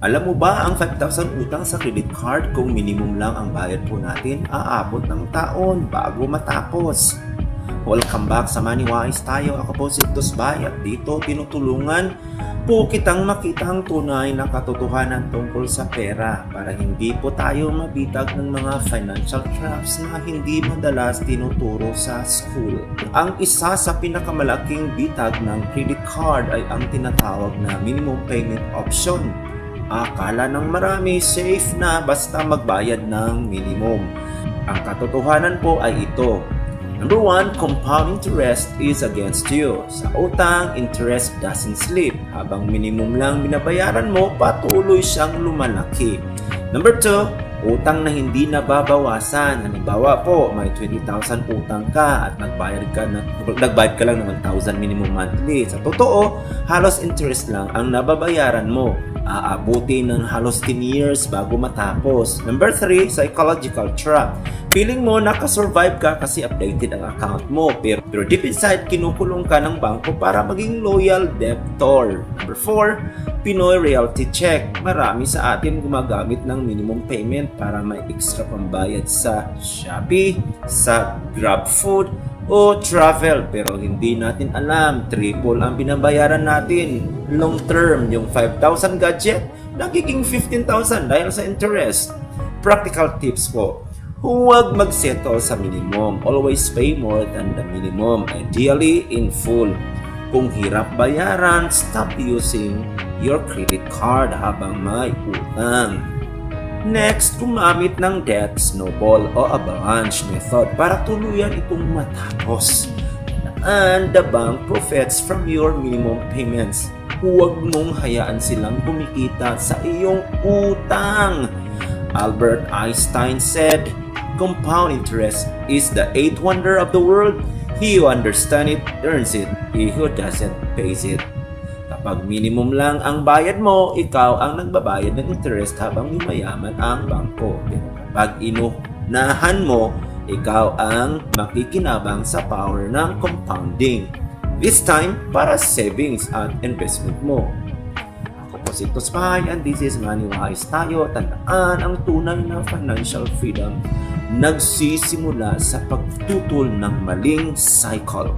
Alam mo ba ang 5,000 utang sa credit card kung minimum lang ang bayad po natin aabot ng taon bago matapos? Welcome back sa Money Wise tayo. Ako po si Tos Bay at dito tinutulungan po kitang makita ang tunay na katotohanan tungkol sa pera para hindi po tayo mabitag ng mga financial traps na hindi madalas tinuturo sa school. Ang isa sa pinakamalaking bitag ng credit card ay ang tinatawag na minimum payment option. Akala ng marami safe na basta magbayad ng minimum. Ang katotohanan po ay ito. Number 1, compound interest is against you. Sa utang, interest doesn't sleep. Habang minimum lang binabayaran mo, patuloy siyang lumalaki. Number 2, utang na hindi nababawasan. Halimbawa po, may 20,000 utang ka at nagbayad ka lang ng 1,000 minimum monthly. Sa totoo, halos interest lang ang nababayaran mo. Aabuti ng halos 10 years bago matapos. Number 3, psychological trap. Feeling mo nakasurvive ka kasi updated ang account mo, pero deep inside kinukulong ka ng bangko para maging loyal debtor. Number 4, Pinoy reality check. Marami sa atin gumagamit ng minimum payment para may extra pambayad sa Shopee, sa GrabFood, o travel, pero hindi natin alam triple ang binabayaran natin. Long term, yung 5,000 gadget nagiging 15,000 dahil sa interest. Practical tips po: huwag mag-settle sa minimum. Always pay more than the minimum, ideally in full. Kung hirap bayaran, stop using your credit card habang may utang. Next, gumamit ng debt snowball o avalanche method para tuluyan itong matapos. And the bank profits from your minimum payments. Huwag mong hayaan silang kumikita sa iyong utang. Albert Einstein said, "Compound interest is the eighth wonder of the world. He who understands it earns it. He who doesn't pays it." Kapag minimum lang ang bayad mo, ikaw ang nagbabayad ng interest habang yumayaman ang bangko. Pero kapag inunahan mo, ikaw ang makikinabang sa power ng compounding. This time, para savings at investment mo. Ako po si Tos Bay and this is Money Wise tayo. Tandaan, ang tunay na financial freedom nagsisimula sa pagtutol ng maling cycle.